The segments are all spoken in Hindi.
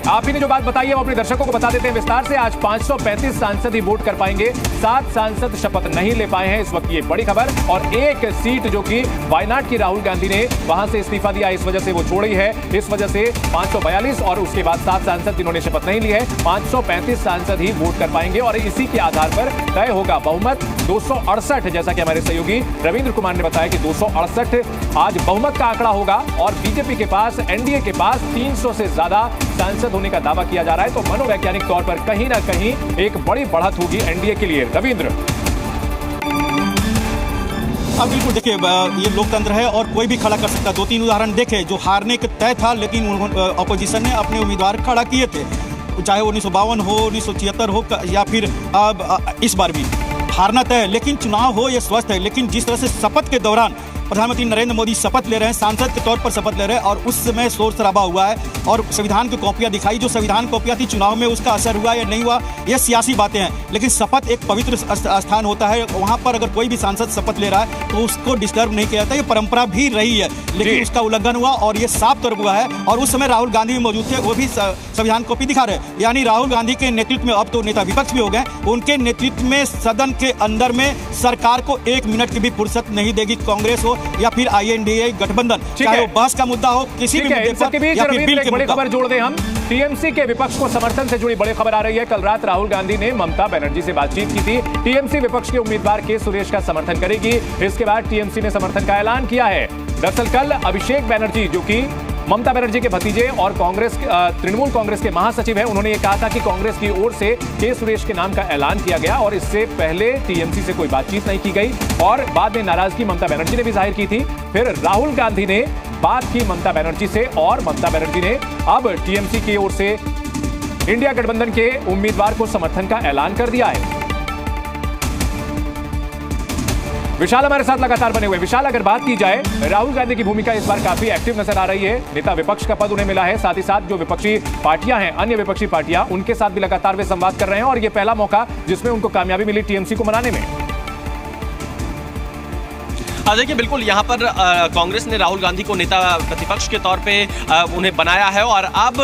आप ही ने जो बात बताई है वो अपने दर्शकों को बता देते हैं विस्तार से। आज 535 सांसद ही वोट कर पाएंगे, 7 सांसद शपथ नहीं ले पाए हैं इस वक्त, ये बड़ी खबर। और एक सीट जो कि वायनाड की राहुल गांधी ने वहां से इस्तीफा दिया, इस वजह से वो छोड़ी है। इस वजह से 542 और उसके बाद 7 सांसद जिन्होंने शपथ नहीं ली है, 535 सांसद ही वोट कर पाएंगे और इसी के आधार पर तय होगा बहुमत 268। जैसा कि हमारे सहयोगी रविंद्र कुमार ने बताया कि 268 आज बहुमत का आंकड़ा होगा और बीजेपी के पास, एनडीए के पास 300 से ज्यादा सांसद होने का दावा किया जा रहा है। तो मनोवैज्ञानिक तौर पर कहीं ना कहीं एक बड़ी बढ़त होगी एनडीए के लिए। रविंद्र, अब बिल्कुल देखिए, ये लोकतंत्र है और कोई भी खड़ा कर सकता है। 2-3 उदाहरण देखे जो हारने के तय था, लेकिन अपोजिशन ने अपने उम्मीदवार खड़ा किए थे, चाहे 1952 हो, 1976 हो या फिर अब इस बार भी हारना तय है। लेकिन चुनाव हो ये स्वस्थ है। लेकिन जिस तरह से शपथ के दौरान प्रधानमंत्री नरेंद्र मोदी शपथ ले रहे हैं, सांसद के तौर पर शपथ ले रहे हैं और उस समय शोर शराबा हुआ है और संविधान की कॉपियां दिखाई, जो संविधान कॉपियां थी चुनाव में उसका असर हुआ या नहीं हुआ, ये सियासी बातें हैं। लेकिन शपथ एक पवित्र स्थान होता है, वहां पर अगर कोई भी सांसद शपथ ले रहा है तो उसको डिस्टर्ब नहीं किया जाता। ये परंपरा भी रही है, लेकिन उसका उल्लंघन हुआ और ये साफ तौर पर हुआ है। और उस समय राहुल गांधी भी मौजूद थे, वो भी संविधान कॉपी दिखा रहे हैं। यानी राहुल गांधी के नेतृत्व में, अब तो नेता विपक्ष भी हो गए, उनके नेतृत्व में सदन के अंदर में सरकार को 1 मिनट की भी फुर्सत नहीं देगी कांग्रेस हो या फिर INDA गठबंधन, चाहे वो बहस का मुद्दा हो, किसी भी मुद्दे पर या फिर बिल के बड़ी खबर जोड़ दें हम। टीएमसी के विपक्ष को समर्थन से जुड़ी बड़ी खबर आ रही है। कल रात राहुल गांधी ने ममता बनर्जी से बातचीत की थी। टीएमसी विपक्ष के उम्मीदवार के सुरेश का समर्थन करेगी। इसके बाद टीएमसी ने समर्थन का ऐलान किया है। दरअसल कल अभिषेक बनर्जी, जो कि ममता बनर्जी के भतीजे और कांग्रेस, तृणमूल कांग्रेस के महासचिव हैं, उन्होंने ये कहा था कि कांग्रेस की ओर से के सुरेश के नाम का ऐलान किया गया और इससे पहले टीएमसी से कोई बातचीत नहीं की गई और बाद में नाराजगी ममता बनर्जी ने भी जाहिर की थी। फिर राहुल गांधी ने बात की ममता बनर्जी से और ममता बनर्जी ने अब टीएमसी की ओर से इंडिया गठबंधन के उम्मीदवार को समर्थन का ऐलान कर दिया है। विशाल हमारे साथ लगातार बने हुए। विशाल, अगर बात की जाए, राहुल गांधी की भूमिका इस बार काफी एक्टिव नजर आ रही है। नेता विपक्ष का पद उन्हें मिला है, साथ ही साथ जो विपक्षी पार्टियां हैं, अन्य विपक्षी पार्टियां, उनके साथ भी लगातार वे संवाद कर रहे हैं और ये पहला मौका जिसमें उनको कामयाबी मिली टीएमसी को मनाने में। देखिए, बिल्कुल यहाँ पर कांग्रेस ने राहुल गांधी को नेता प्रतिपक्ष के तौर पे उन्हें बनाया है और अब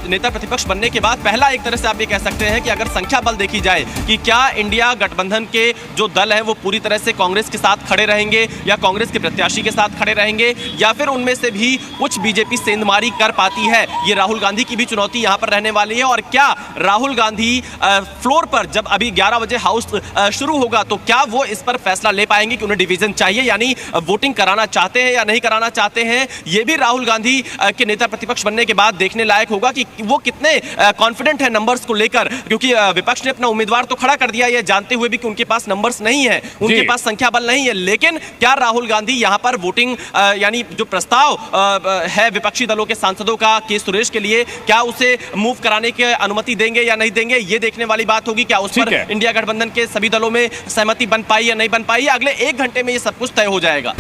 नेता प्रतिपक्ष बनने के बाद पहला एक तरह से आप ये कह सकते हैं कि अगर संख्या बल देखी जाए कि क्या इंडिया गठबंधन के जो दल हैं वो पूरी तरह से कांग्रेस के साथ खड़े रहेंगे या कांग्रेस के प्रत्याशी के साथ खड़े रहेंगे या फिर उनमें से भी कुछ बीजेपी सेंधमारी कर पाती है, ये राहुल गांधी की भी चुनौती यहाँ पर रहने वाली है। और क्या राहुल गांधी फ्लोर पर जब अभी 11 बजे हाउस शुरू होगा तो क्या वो इस पर फैसला ले पाएंगे कि उन्हें डिवीजन चाहिए, यानी वोटिंग कराना चाहते हैं या नहीं कराना चाहते हैं। यह भी राहुल गांधी के नेता प्रतिपक्ष बनने के बाद देखने लायक होगा कि वो कितने कॉन्फिडेंट है नंबर्स को लेकर, क्योंकि विपक्ष ने अपना उम्मीदवार तो खड़ा कर दिया ये जानते हुए भी कि उनके पास नंबर्स नहीं है, उनके पास संख्या बल नहीं है। लेकिन क्या राहुल गांधी यहां पर वोटिंग यानी जो प्रस्ताव है विपक्षी दलों के सांसदों का के सुरेश के लिए, क्या उसे मूव कराने की अनुमति देंगे या नहीं देंगे, ये देखने वाली बात होगी। क्या उस पर इंडिया गठबंधन के सभी दलों में सहमति बन पाई या नहीं बन पाई, अगले 1 घंटे में ये सब कुछ तय हो जाएगा।